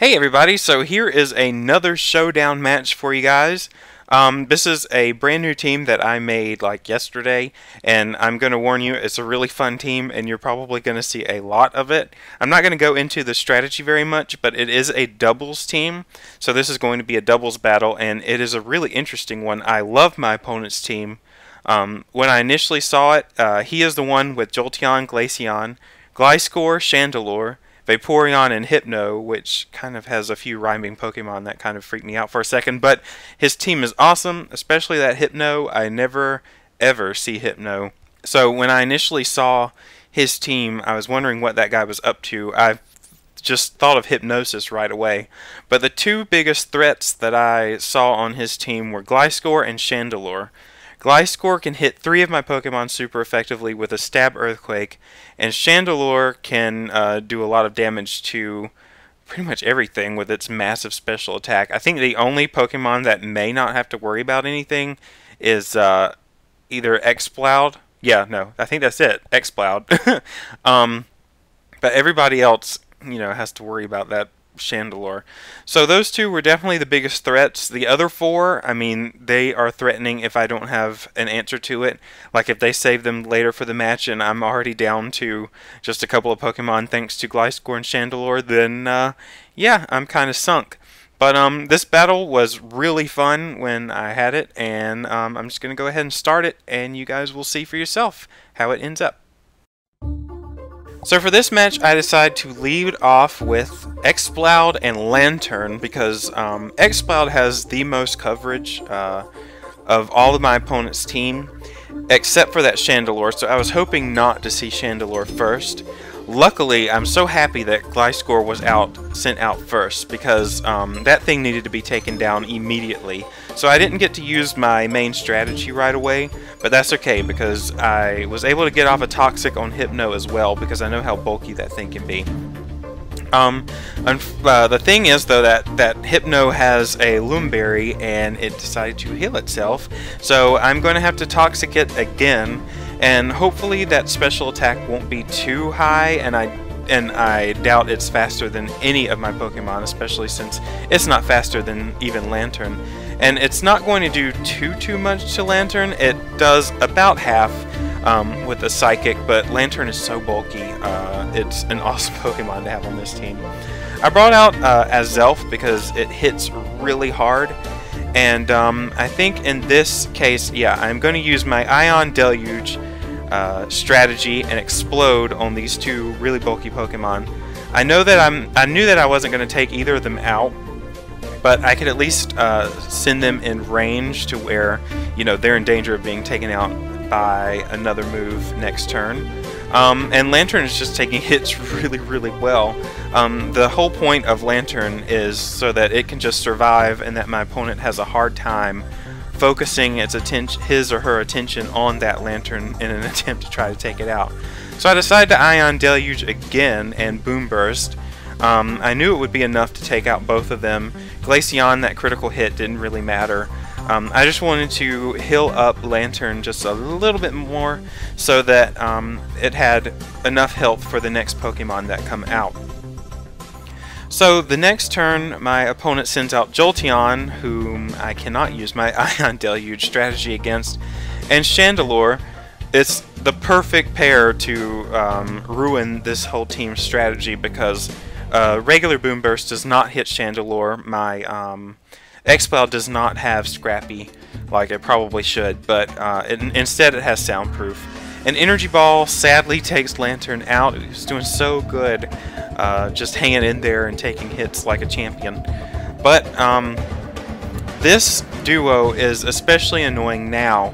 Hey everybody, so here is another Showdown match for you guys. This is a brand new team that I made like yesterday, and I'm going to warn you, it's a really fun team and you're probably going to see a lot of it. I'm not going to go into the strategy very much, but it is a doubles team, so this is going to be a doubles battle, and it is a really interesting one. I love my opponent's team. When I initially saw it, he is the one with Jolteon, Glaceon, Gliscor, Chandelure, Vaporeon, and Hypno, which kind of has a few rhyming Pokemon that kind of freaked me out for a second, but his team is awesome, especially that Hypno. I never ever see Hypno. So when I initially saw his team, I was wondering what that guy was up to. I just thought of Hypnosis right away. But the two biggest threats that I saw on his team were Gliscor and Chandelure. Gliscor can hit 3 of my Pokemon super effectively with a Stab Earthquake, and Chandelure can do a lot of damage to pretty much everything with its massive special attack. I think the only Pokemon that may not have to worry about anything is either Exploud. Yeah, no, I think that's it, Exploud. But everybody else, has to worry about that Chandelure. So those two were definitely the biggest threats. The other 4, I mean, they are threatening if I don't have an answer to it. Like if they save them later for the match and I'm already down to just a couple of Pokemon thanks to Gliscor and Chandelure, then yeah, I'm kind of sunk. But this battle was really fun when I had it, and I'm just going to go ahead and start it, and you guys will see for yourself how it ends up. So for this match, I decided to lead off with Exploud and Lanturn because Exploud has the most coverage of all of my opponent's team, except for that Chandelure, so I was hoping not to see Chandelure first. Luckily, I'm so happy that Gliscor was sent out first, because that thing needed to be taken down immediately. So I didn't get to use my main strategy right away, but that's okay because I was able to get off a Toxic on Hypno as well, because I know how bulky that thing can be. The thing is, though, that Hypno has a Loomberry, and it decided to heal itself, so I'm going to have to Toxic it again, and hopefully that special attack won't be too high, and I doubt it's faster than any of my Pokemon, especially since it's not faster than even Lanturn. And it's not going to do too much to Lanturn. It does about half with the Psychic, but Lanturn is so bulky. It's an awesome Pokemon to have on this team. I brought out Azelf because it hits really hard, and I think in this case, yeah, I'm going to use my Ion Deluge strategy and Explode on these two really bulky Pokemon. I knew that I wasn't going to take either of them out, but I could at least send them in range to where, they're in danger of being taken out by another move next turn. And Lanturn is just taking hits really well. The whole point of Lanturn is so that it can just survive and that my opponent has a hard time focusing his or her attention on that Lanturn in an attempt to try to take it out. So I decided to Ion Deluge again and Boom Burst. I knew it would be enough to take out both of them. Glaceon, that critical hit, didn't really matter. I just wanted to heal up Lanturn just a little bit more so that it had enough health for the next Pokemon that come out. So the next turn, my opponent sends out Jolteon, whom I cannot use my Ion Deluge strategy against, and Chandelure. It's the perfect pair to ruin this whole team's strategy because regular Boom Burst does not hit Chandelure. My Exploud does not have Scrappy like it probably should, but instead it has Soundproof. An Energy Ball sadly takes Lanturn out. He was doing so good, just hanging in there and taking hits like a champion. But this duo is especially annoying now.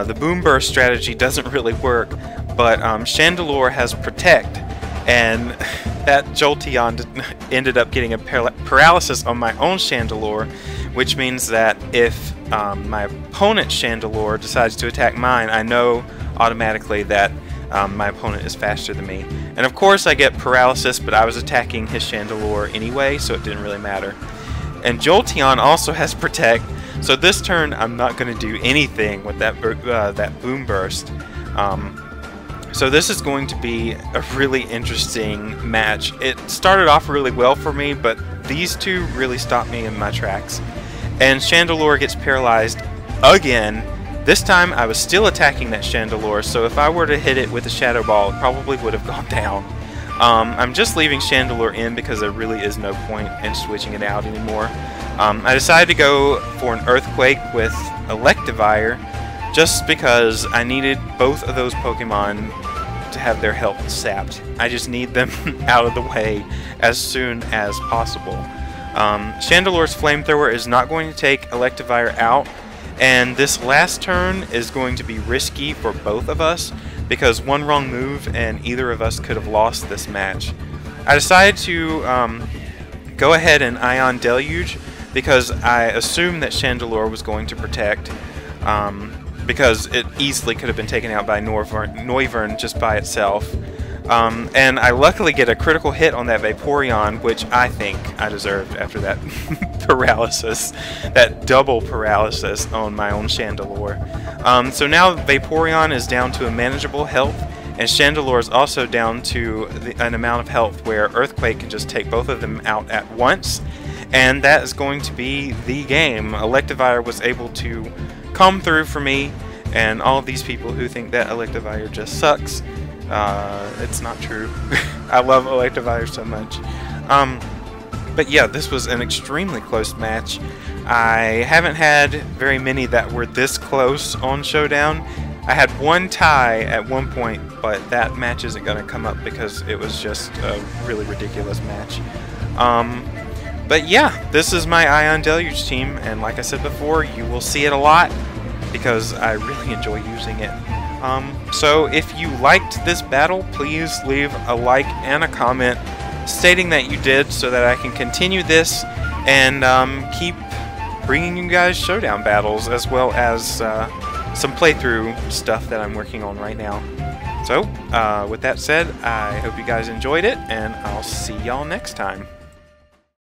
The Boom Burst strategy doesn't really work, but Chandelure has Protect, and that Jolteon ended up getting a paralysis on my own Chandelure, which means that if my opponent's Chandelure decides to attack mine, I know automatically that my opponent is faster than me. And of course I get paralysis, but I was attacking his Chandelure anyway, so it didn't really matter. And Jolteon also has Protect, so this turn I'm not going to do anything with that Boom Burst. So this is going to be a really interesting match. It started off really well for me, but these two really stopped me in my tracks. And Chandelure gets paralyzed again. This time I was still attacking that Chandelure, so if I were to hit it with a Shadow Ball, it probably would have gone down. I'm just leaving Chandelure in because there really is no point in switching it out anymore. I decided to go for an Earthquake with Electivire just because I needed both of those Pokemon to have their health sapped. I just need them out of the way as soon as possible. Chandelure's Flamethrower is not going to take Electivire out, and this last turn is going to be risky for both of us because one wrong move and either of us could have lost this match. I decided to go ahead and Ion Deluge because I assumed that Chandelure was going to protect, because it easily could have been taken out by Noivern just by itself. And I luckily get a critical hit on that Vaporeon, which I think I deserved after that paralysis, that double paralysis on my own Chandelure. So now Vaporeon is down to a manageable health, and Chandelure is also down to an amount of health where Earthquake can just take both of them out at once, and that is going to be the game. Electivire was able to come through for me, and all of these people who think that Electivire just sucks, it's not true. I love Electivire so much. But yeah, this was an extremely close match. I haven't had very many that were this close on Showdown. I had one tie at one point, but that match isn't going to come up because it was just a really ridiculous match. But yeah, this is my Ion Deluge team, and like I said before, you will see it a lot because I really enjoy using it. So if you liked this battle, please leave a like and a comment stating that you did so that I can continue this and keep bringing you guys Showdown battles as well as some playthrough stuff that I'm working on right now. So with that said, I hope you guys enjoyed it, and I'll see y'all next time.